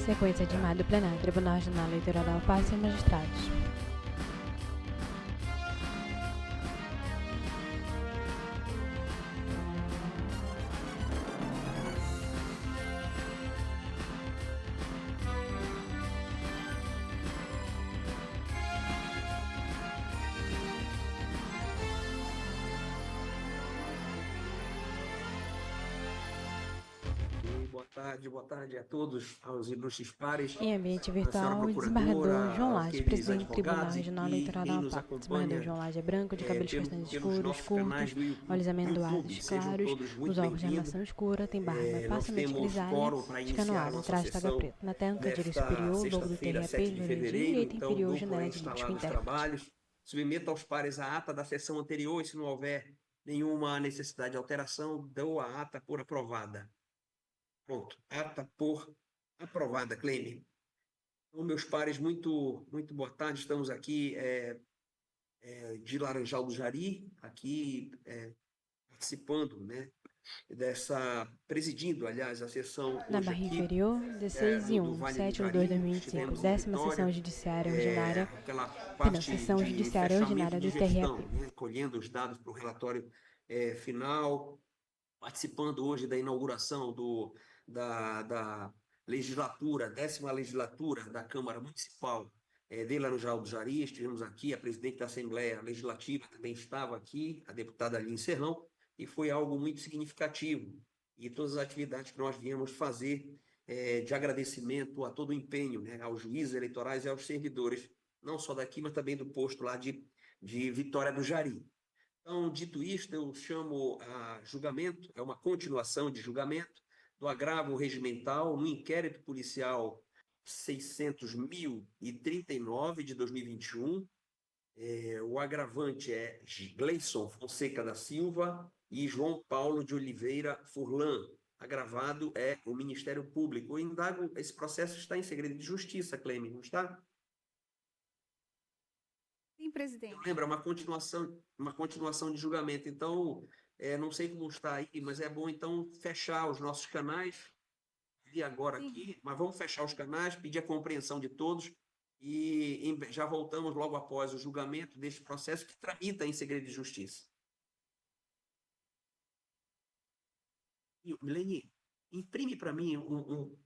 Sequência de chamado plenário, Tribunal Regional Eleitoral, Paz e Magistrados. Boa tarde a todos, aos ilustres pares, Em ambiente a senhora virtual, o desembargador procuradora, João Laje, aqueles presidente do Tribunal advogados Regional e Eleitoral da quem nos AMPAC. O desembargador acompanha João Laje é branco, de cabelos castanhos pelos escuros, nossos canais curtos, do olhos amendoados YouTube. Sejam claros, todos os muito olhos de bem-vindos. armação escura, tem barba Nós parcialmente temos grisalha, quórum para iniciar a escanoada, nossa traje taga sessão preta. Na tela, direita desta superior, logo do sexta-feira, TREP, 7 de número de fevereiro. direita Então, inferior, dou por janela de lítico instalados os intérprete. trabalhos. Submeto aos pares a ata da sessão anterior e, se não houver nenhuma necessidade de alteração, dou a ata por aprovada. Pronto, ata por aprovada, Cleme. Então, meus pares, muito boa tarde. Estamos aqui de Laranjal do Jari, aqui participando, né, presidindo, aliás, a sessão Na hoje barra aqui inferior, 16 e do 1, Vale do 7 de 2 de Jari. 2025, Estivemos em décima sessão Vitória, judiciária ordinária, aquela perdão, parte sessão de judiciária fechamento ordinária de do TREP. gestão, né, colhendo os dados para o relatório final, participando hoje da inauguração da legislatura, 10ª legislatura da Câmara Municipal de Laranjal do Jari. Estivemos aqui, a presidente da Assembleia Legislativa também estava aqui, a deputada Aline Serrão, e foi algo muito significativo. E todas as atividades que nós viemos fazer de agradecimento a todo o empenho, né, aos juízes eleitorais e aos servidores, não só daqui, mas também do posto lá de Vitória do Jari. Então, dito isto, eu chamo a julgamento, é uma continuação de julgamento do agravo regimental no inquérito policial 600.039 de 2021. O agravante é Gleison Fonseca da Silva e João Paulo de Oliveira Furlan. Agravado é o Ministério Público. O indago, esse processo está em segredo de justiça, Cleme, não está? Sim, presidente. Lembra, uma continuação de julgamento. Então, não sei como está aí, mas é bom então fechar os nossos canais. Vi agora Sim. aqui, mas vamos fechar os canais, pedir a compreensão de todos e já voltamos logo após o julgamento deste processo que tramita em segredo de justiça. E, Milene, imprime para mim um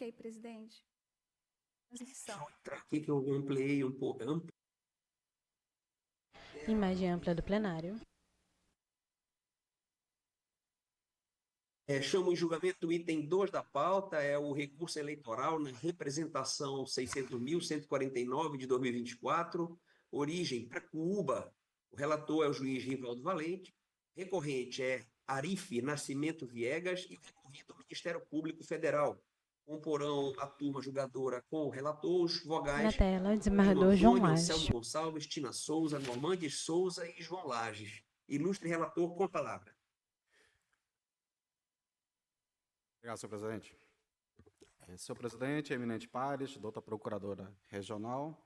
Ok, presidente. Transmissão. Deixa eu entrar aqui que eu ampliei um pouco. Imagem ampla do plenário. Chamo em julgamento o item 2 da pauta, é o recurso eleitoral na representação 600.149 de 2024, origem Pracuúba. O relator é o juiz Rivaldo Valente. Recorrente é Arife Nascimento Viegas e recorrido ao Ministério Público Federal. Comporão a turma julgadora com o relator, os Na vogais tela, o desembargador João Antônio Lages. Anselmo Gonçalves, Tina Souza, Normandes Souza e João Lages. Ilustre relator, com a palavra. Obrigado, senhor presidente. Senhor presidente, eminente pares, doutora procuradora regional,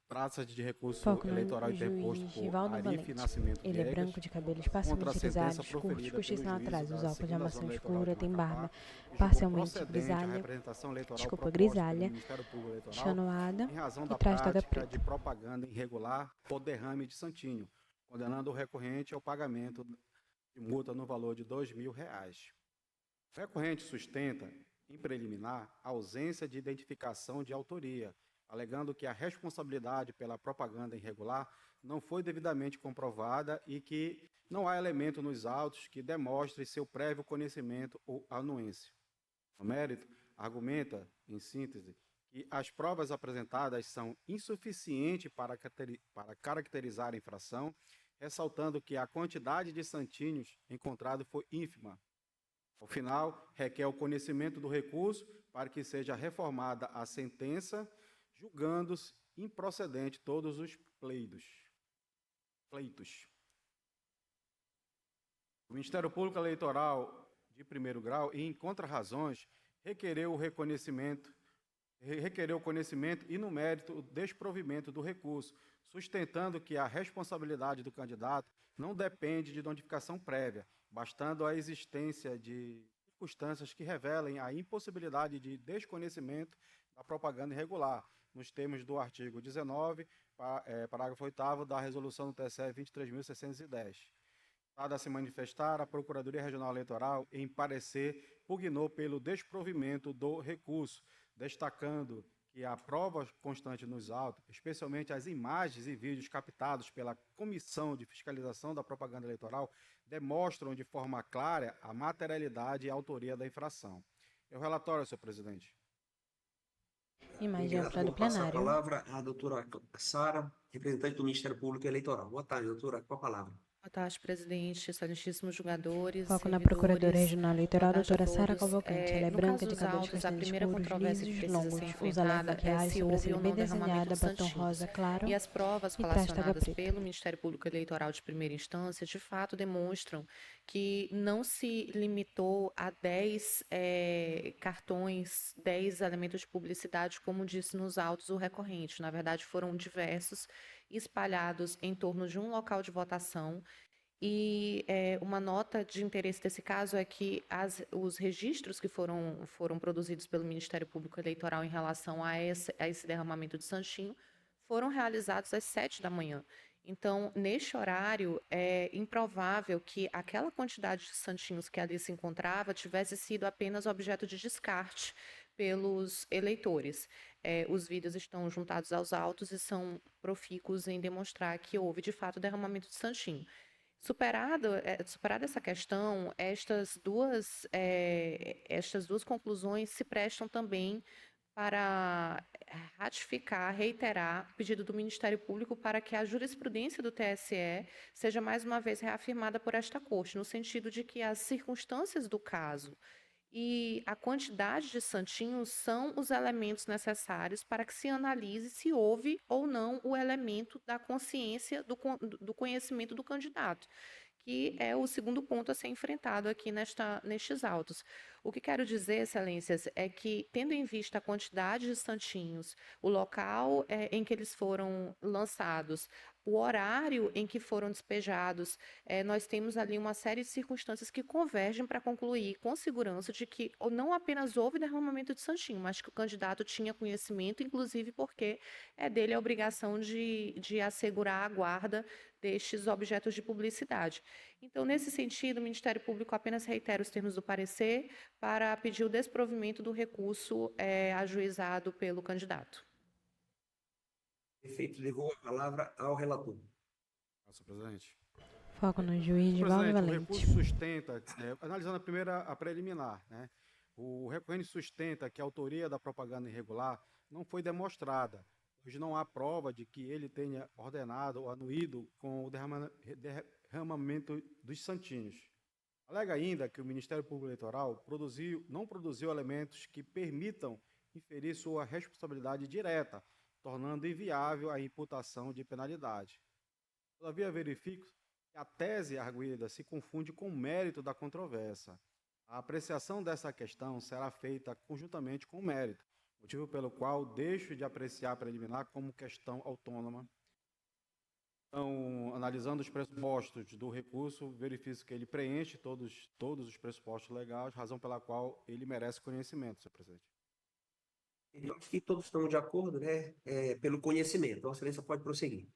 trata-se de recurso Foco no eleitoral juiz interposto por Rivaldo Arife Valente. Nascimento Ele é Viegas branco, de cabelos contra a parcialmente sentença grisalhos, curtos, proferida postiços pelo não juízo atrás, os da óculos de segunda armação zona eleitoral escura, de tem Macapá, barba julgou parcialmente procedente a grisalha, representação eleitoral desculpa, proposta pelo grisalha, Ministério Público Eleitoral chanoada em razão e da traz toga prática de preta. propaganda irregular por derrame de santinho, condenando o recorrente ao pagamento de multa no valor de R$ 2.000. O recorrente sustenta, em preliminar, a ausência de identificação de autoria, alegando que a responsabilidade pela propaganda irregular não foi devidamente comprovada e que não há elemento nos autos que demonstre seu prévio conhecimento ou anuência. No mérito, argumenta, em síntese, que as provas apresentadas são insuficientes para caracterizar a infração, ressaltando que a quantidade de santinhos encontrado foi ínfima. Ao final, requer o conhecimento do recurso para que seja reformada a sentença, julgando-se improcedente todos os pleitos. O Ministério Público Eleitoral de primeiro grau, e em contra-razões, requereu o conhecimento e, no mérito, o desprovimento do recurso, sustentando que a responsabilidade do candidato não depende de notificação prévia, bastando a existência de circunstâncias que revelem a impossibilidade de desconhecimento da propaganda irregular, nos termos do artigo 19, parágrafo 8º da Resolução do TSE 23.610. Dada a se manifestar, a Procuradoria Regional Eleitoral, em parecer, pugnou pelo desprovimento do recurso, destacando que a prova constante nos autos, especialmente as imagens e vídeos captados pela Comissão de Fiscalização da Propaganda Eleitoral, demonstram de forma clara a materialidade e a autoria da infração. É o relatório, senhor presidente. Imagem ampla do Vou passar a plenário. palavra à doutora Sara, representante do Ministério Público Eleitoral. Boa tarde, doutora, com a palavra. Boa tarde, presidente, excelentíssimos julgadores, Foco na servidores. Procuradora Regional Eleitoral, Boa tarde a doutora Sara todos. Cavalcante. Ela é No branca, caso de dos cabelos autos, a castanhos primeira escuros, controvérsia que lisos, precisa longos. ser Usa leve enfrentada é maquiagem, se houve sobrancelha ou bem não derramamento desenhada, de batom santinhos. rosa claro E as provas e traz toga colacionadas preta. pelo Ministério Público Eleitoral de primeira instância, de fato, demonstram que não se limitou a 10 cartões, 10 elementos de publicidade, como disse nos autos o recorrente. Na verdade, foram diversos, espalhados em torno de um local de votação. E uma nota de interesse desse caso é que os registros que foram produzidos pelo Ministério Público Eleitoral em relação a esse derramamento de santinho foram realizados às 7 da manhã. Então, neste horário, é improvável que aquela quantidade de santinhos que ali se encontrava tivesse sido apenas objeto de descarte pelos eleitores. Os vídeos estão juntados aos autos e são profícuos em demonstrar que houve, de fato, derramamento de santinho. Superada essa questão, estas duas conclusões se prestam também para ratificar, reiterar o pedido do Ministério Público para que a jurisprudência do TSE seja mais uma vez reafirmada por esta Corte, no sentido de que as circunstâncias do caso e a quantidade de santinhos são os elementos necessários para que se analise se houve ou não o elemento da consciência do conhecimento do candidato, que é o segundo ponto a ser enfrentado aqui nestes autos. O que quero dizer, excelências, é que, tendo em vista a quantidade de santinhos, o local em que eles foram lançados, o horário em que foram despejados, nós temos ali uma série de circunstâncias que convergem para concluir com segurança de que não apenas houve derramamento de santinho, mas que o candidato tinha conhecimento, inclusive porque é dele a obrigação de assegurar a guarda destes objetos de publicidade. Então, nesse sentido, o Ministério Público apenas reitera os termos do parecer para pedir o desprovimento do recurso ajuizado pelo candidato. Prefeito, levou a palavra ao relator. Senhor presidente. Foco no juiz Senhor Divaldo presidente, o Valente. recurso sustenta, analisando a preliminar, né? O recorrente sustenta que a autoria da propaganda irregular não foi demonstrada, pois não há prova de que ele tenha ordenado ou anuído com o derramamento dos santinhos. Alega ainda que o Ministério Público Eleitoral não produziu elementos que permitam inferir sua responsabilidade direta, tornando inviável a imputação de penalidade. Todavia, verifico que a tese arguida se confunde com o mérito da controvérsia. A apreciação dessa questão será feita conjuntamente com o mérito, motivo pelo qual deixo de apreciar a preliminar como questão autônoma. Então, analisando os pressupostos do recurso, verifico que ele preenche todos os pressupostos legais, razão pela qual ele merece conhecimento, senhor presidente. Então, acho que todos estão de acordo, né? Pelo conhecimento. Vossa Excelência pode prosseguir.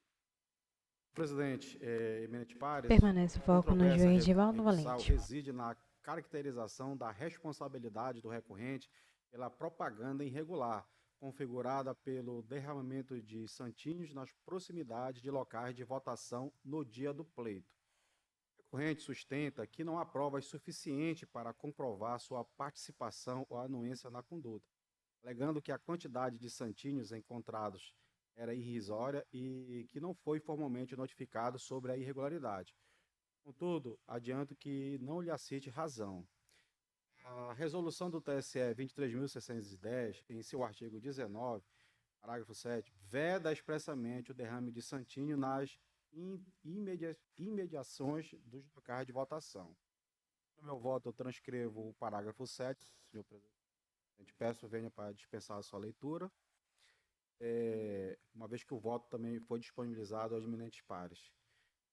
Presidente, eminente pares, Permanece o a foco no controvérsia juiz Divaldo recursal Valente. reside na caracterização da responsabilidade do recorrente pela propaganda irregular, configurada pelo derramamento de santinhos nas proximidades de locais de votação no dia do pleito. O recorrente sustenta que não há provas suficientes para comprovar sua participação ou anuência na conduta, alegando que a quantidade de santinhos encontrados era irrisória e que não foi formalmente notificado sobre a irregularidade. Contudo, adianto que não lhe assiste razão. A resolução do TSE 23.610, em seu artigo 19, parágrafo 7, veda expressamente o derrame de santinho nas imediações dos locais de votação. No meu voto, eu transcrevo o parágrafo 7, senhor presidente. Peço venha para dispensar a sua leitura, uma vez que o voto também foi disponibilizado aos eminentes pares.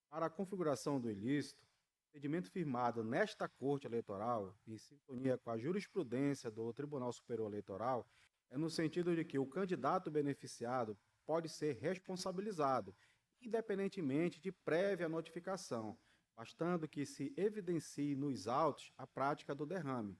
Para a configuração do ilícito, o entendimento firmado nesta Corte Eleitoral, em sintonia com a jurisprudência do Tribunal Superior Eleitoral, é no sentido de que o candidato beneficiado pode ser responsabilizado, independentemente de prévia notificação, bastando que se evidencie nos autos a prática do derrame.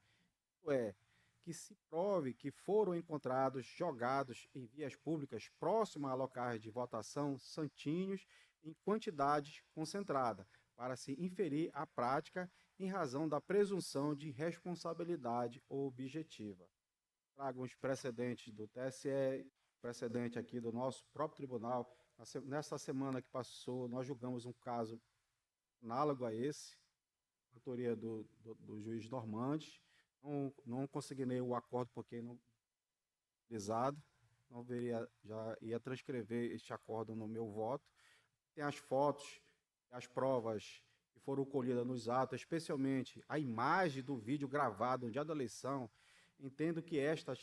Isto é, que se prove que foram encontrados jogados em vias públicas próximas a locais de votação santinhos em quantidades concentrada, para se inferir a prática em razão da presunção de responsabilidade objetiva. Trago uns precedentes do TSE, precedente aqui do nosso próprio tribunal. Nesta semana que passou, nós julgamos um caso análogo a esse, autoria do juiz Normandes. Não consignei o acordo porque não utilizado, não já ia transcrever este acordo no meu voto. Tem as fotos, as provas que foram colhidas nos atos, especialmente a imagem do vídeo gravado no dia da eleição. Entendo que está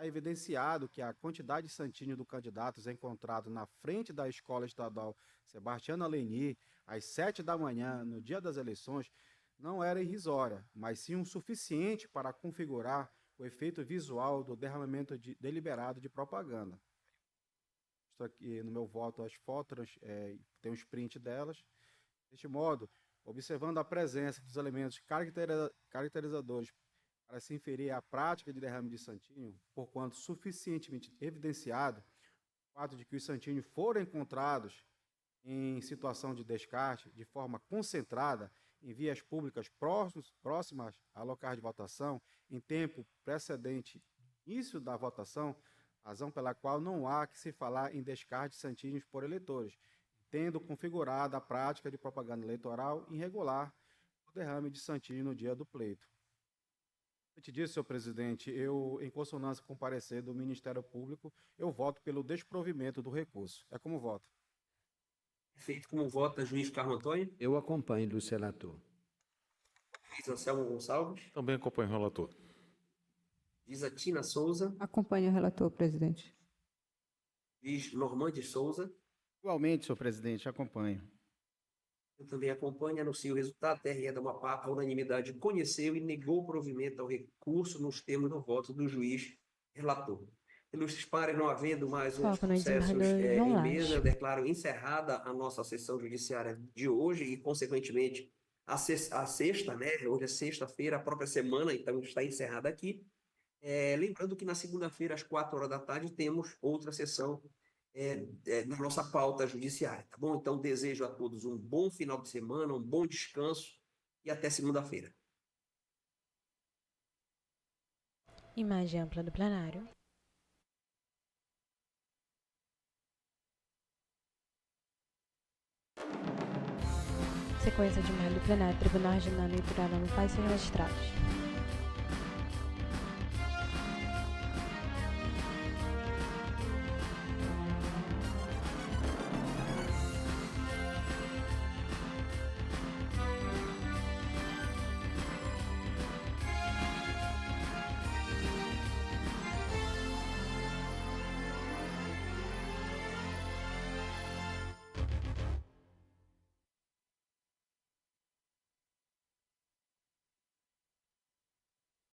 evidenciado que a quantidade de santinho do candidato encontrado na frente da Escola Estadual Sebastiana Leni, às 7 da manhã, no dia das eleições, não era irrisória, mas sim o suficiente para configurar o efeito visual do derramamento deliberado de propaganda. Estou aqui no meu voto as fotos, tem um sprint delas. Deste modo, observando a presença dos elementos caracterizadores para se inferir a prática de derrame de santinho, porquanto suficientemente evidenciado o fato de que os santinhos foram encontrados em situação de descarte de forma concentrada em vias públicas próximas a locais de votação, em tempo precedente ao início da votação, razão pela qual não há que se falar em descarte de santinhos por eleitores, tendo configurado a prática de propaganda eleitoral irregular o derrame de santinho no dia do pleito. Diante disso, senhor presidente, eu, em consonância com o parecer do Ministério Público, eu voto pelo desprovimento do recurso. É como voto. Feito como vota juiz Carlos Antônio. Eu acompanho do relator. Juiz Anselmo Gonçalves. Também acompanho o relator. Juíza Tina Souza. Acompanho o relator, presidente. Juiz Normandes Souza. Igualmente, senhor presidente, acompanho. Eu também acompanho, anuncio o resultado. TRE da Amapá, a unanimidade, conheceu e negou o provimento ao recurso nos termos do voto do juiz relator. Ilustres pares, não havendo mais outros Foco no processos desembargador João em mesa, Lage. eu declaro encerrada a nossa sessão judiciária de hoje e, consequentemente, a sexta, né? Hoje é sexta-feira, a própria semana, então está encerrada aqui. Lembrando que na segunda-feira, às 4 horas da tarde, temos outra sessão na nossa pauta judiciária, tá bom? Então, desejo a todos um bom final de semana, um bom descanso e até segunda-feira. Imagem ampla do plenário. Sequência de mail do plenário, Tribunal Regional Eleitoral Amapá e seus magistrados.